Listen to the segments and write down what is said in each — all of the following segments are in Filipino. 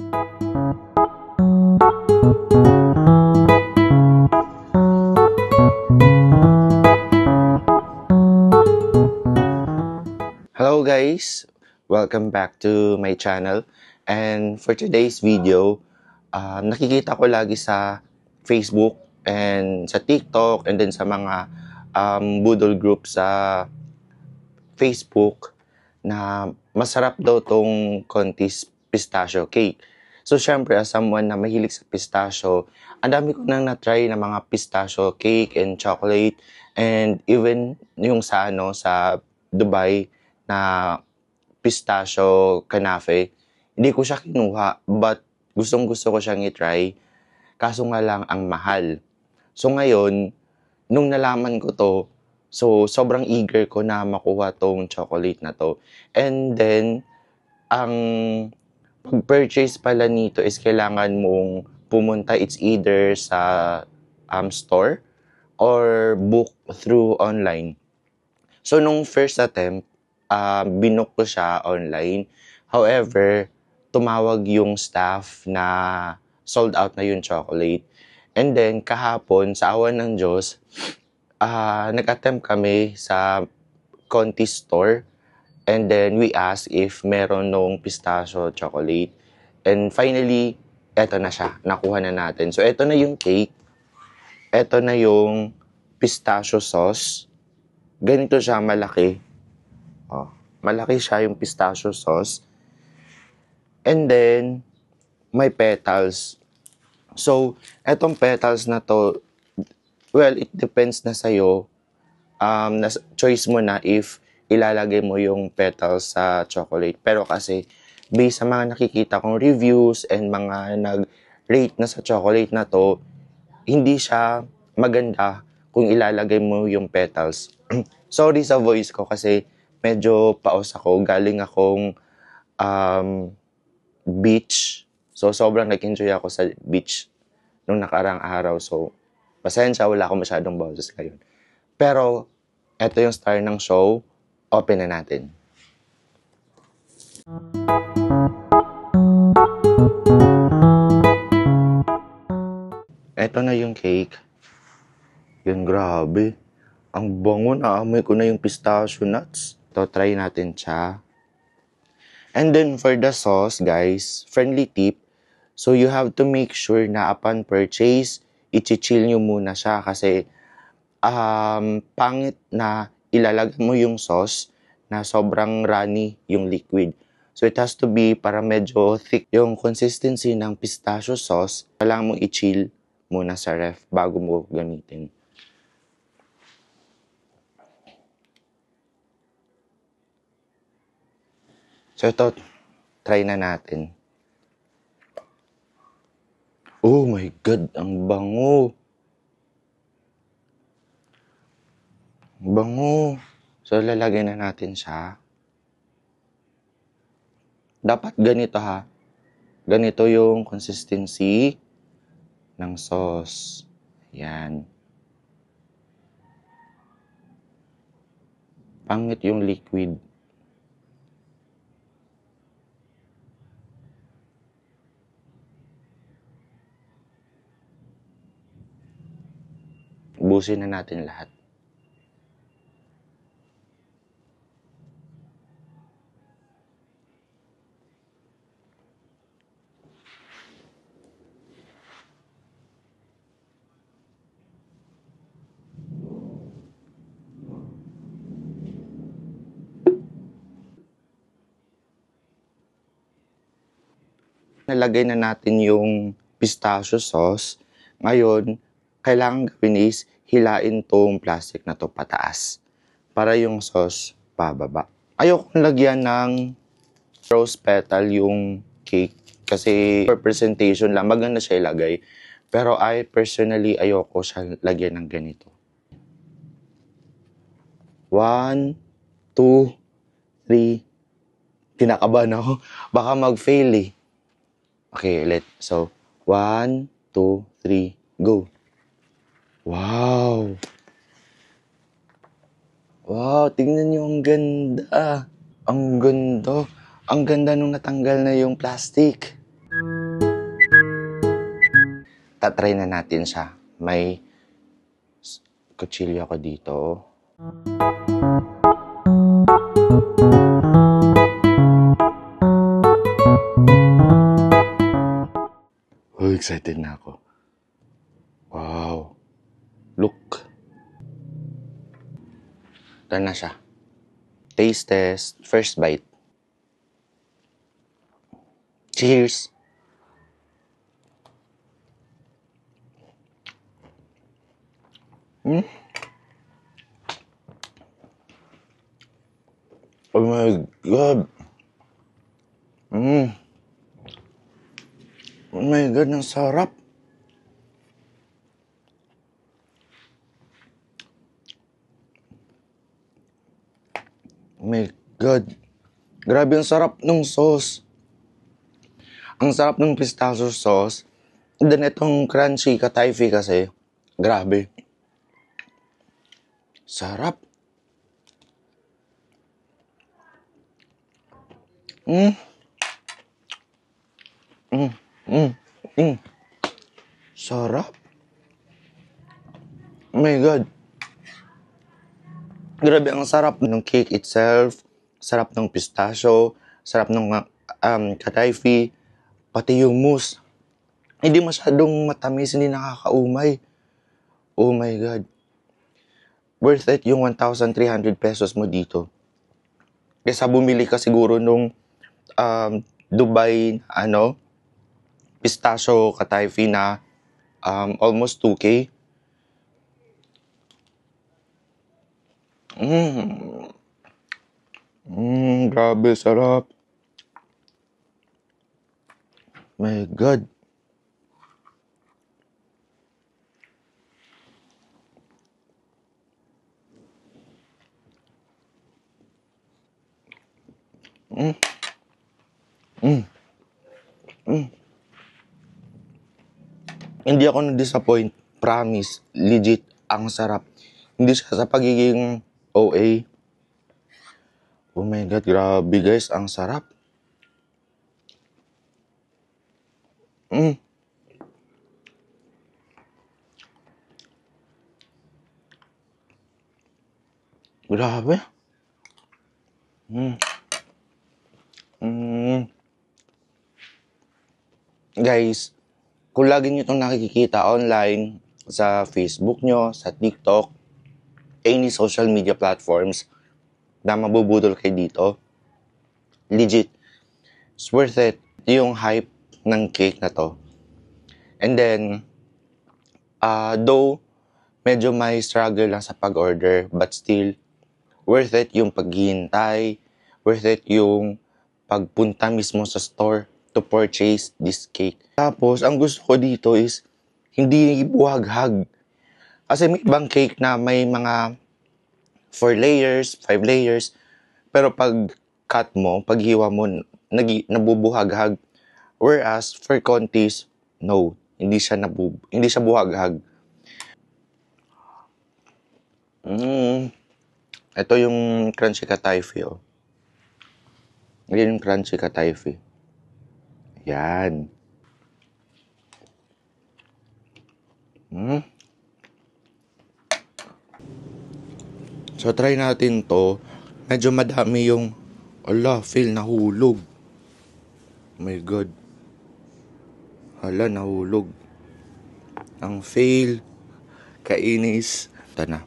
Hello guys! Welcome back to my channel. And for today's video, nakikita ko lagi sa Facebook and sa TikTok and then sa mga budol group sa Facebook na masarap daw tong Conti's pistachio cake. So syempre, as someone na mahilig sa pistachio, ang dami ko nang na-try na mga pistachio cake and chocolate and even yung sa sa Dubai na pistachio kanafe, hindi ko siya kinuha but gustong-gusto ko siyang i-try. Kaso nga lang ang mahal. So ngayon, nung nalaman ko to, so sobrang eager ko na makuha tong chocolate na to. And then, ang pag-purchase pala nito is kailangan mong pumunta, it's either sa store or book through online. So nung first attempt, binook ko siya online. However, tumawag yung staff na sold out na yung chocolate. And then, kahapon, sa awan ng Diyos, nag-attempt kami sa Conti store. And then, we asked if meron nung pistachio chocolate. And finally, eto na siya. Nakuha na natin. So, eto na yung cake. Eto na yung pistachio sauce. Ganito siya malaki. Oh, malaki siya yung pistachio sauce. And then, may petals. So, etong petals na to, well, it depends na sa'yo. Choice mo na if ilalagay mo yung petals sa chocolate. Pero kasi, based sa mga nakikita kong reviews and mga nag-rate na sa chocolate na to, hindi siya maganda kung ilalagay mo yung petals. Sorry sa voice ko kasi medyo paos ako. Galing akong beach. So, sobrang nag-enjoy ako sa beach nung nakarang araw. So, pasensya, wala akong masyadong boses ngayon. Pero, eto yung star ng show. Open na natin. Eto na yung cake. Yun, grabe. Ang bango, naamoy ko na yung pistachio nuts. Ito, try natin siya. And then, for the sauce, guys, friendly tip. So, you have to make sure na upon purchase, i-chill nyo muna siya kasi pangit na ilalagay mo yung sauce na sobrang runny yung liquid. So, it has to be para medyo thick yung consistency ng pistachio sauce. Kailangan mong i-chill muna sa ref bago mo gamitin. So, ito, try na natin. Oh my God, ang bango. Bango. So, lalagay na natin siya. Dapat ganito ha. Ganito yung consistency ng sauce. Yan. Pangit yung liquid. Ubusin na natin lahat. Nalagay na natin yung pistachio sauce. Ngayon, kailangan gawin is hilain tong plastic na to pataas para yung sauce pababa. Ayokong lagyan ng rose petal yung cake kasi for presentation lang, maganda siya ilagay. Pero I personally ayoko siya lagyan ng ganito. 1, 2, 3. Kinakabahan ako. Baka mag-fail eh. Okay, ulit. So, 1, 2, 3, go. Wow! Wow, tingnan niyo ang ganda. Ang ganda. Ang ganda nung natanggal na yung plastic. tatry na natin siya. May kutsilyo ako dito. Oh, excited na ako. Wow. Look. Ito na siya. Taste test. First bite. Cheers! Oh my God! Oh my God, ang sarap! Oh my God! Grabe ang sarap ng sauce! Ang sarap ng pistachio sauce. And then itong crunchy katayfi kasi, grabe. Sarap. Sarap. Oh my God. Grabe ang sarap ng cake itself. Sarap ng pistachio. Sarap ng katayfi. Pati yung mousse. Hindi masyadong matamis, hindi nakakaumay. Oh my God. Worth it yung 1,300 pesos mo dito. Kesa bumili ka siguro nung Dubai, pistachio katayfi na almost 2K. Grabe, sarap. My God. Hindi ako na-disappoint. Promise. Legit. Ang sarap. Hindi siya sa pagiging OA. Oh my God, grabe guys. Ang sarap. Grabe. Guys, kung lagi nyo itong nakikita online, sa Facebook nyo, sa TikTok, any social media platforms, na mabubudol kayo dito, legit, it's worth it. Yung hype ng cake na to. And then, though, medyo may struggle lang sa pag-order, but still, worth it yung paghihintay, worth it yung pagpunta mismo sa store to purchase this cake. Tapos, ang gusto ko dito is, hindi buhaghag. Kasi may ibang cake na may mga 4 layers, 5 layers, pero pag cut mo, pag hiwa mo, nabubuhaghag. Whereas, for Contis, no, hindi siya buhaghag. Ito yung crunchy katayfi, oh. Yan yung crunchy katayfi. Yan. So, try natin to. Medyo madami yung, feel nahulog. Oh my God. Nahulog. Ang fail. Kainis. Ito na.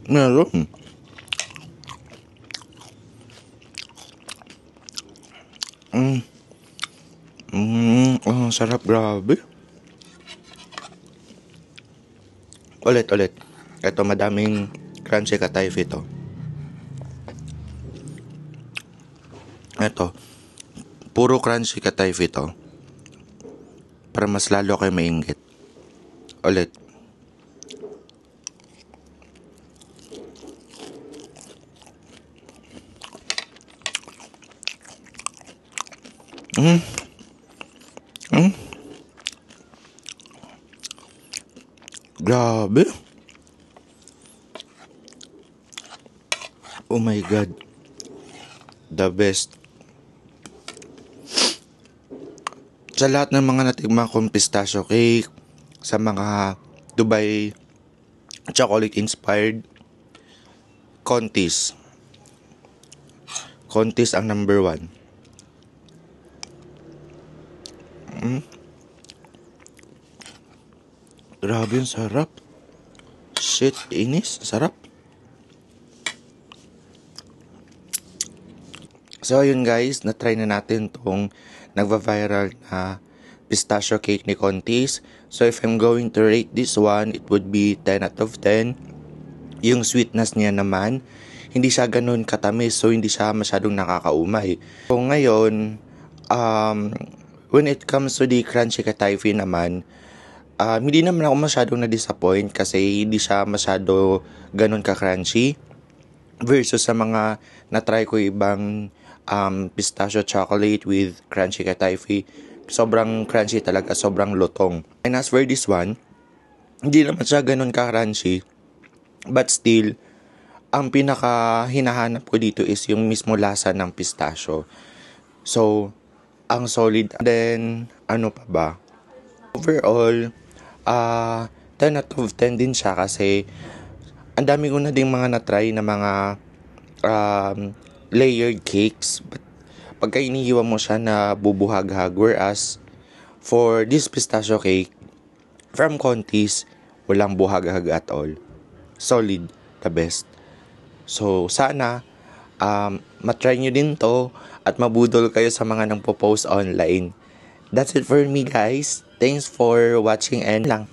Meron. Sarap, grabe. Ulit. Ito, madaming crunchy katayfi ito. Ito, puro crunchy katayfi ito. Para mas lalo kayo mainggit. Ulit. Grabe. Oh my God. The best. Sa lahat ng mga natikman kong pistachio cake, sa mga Dubai chocolate inspired, Contis. Contis ang number one. Grabe yung sarap. Shit, inis. Sarap. So ayun guys, na-try na natin tong nagva-viral na pistachio cake ni Contis. So if I'm going to rate this one, it would be 10 out of 10. Yung sweetness niya naman, hindi siya ganun katamis, so hindi siya masyadong nakakaumay. So ngayon, when it comes to the crunchy katayfi naman, hindi naman ako masyadong na-disappoint kasi hindi siya masyado ganun ka-crunchy versus sa mga na-try ko ibang pistachio chocolate with crunchy katayfi. Sobrang crunchy talaga, sobrang lutong. And as for this one, hindi naman siya ganun ka-crunchy, but still, ang pinaka hinahanap ko dito is yung mismo lasa ng pistachio. So, ang solid. Then, ano pa ba? Overall, 10 out of 10 din siya kasi ang dami ko na ding mga na-try na mga layered cakes. But pagka inihiwa mo siya na bubuhaghag, whereas for this pistachio cake, from Contis, walang buhaghag at all. Solid, the best. So, sana matry nyo din to at mabudol kayo sa mga nang post online. That's it for me guys. Thanks for watching and lang.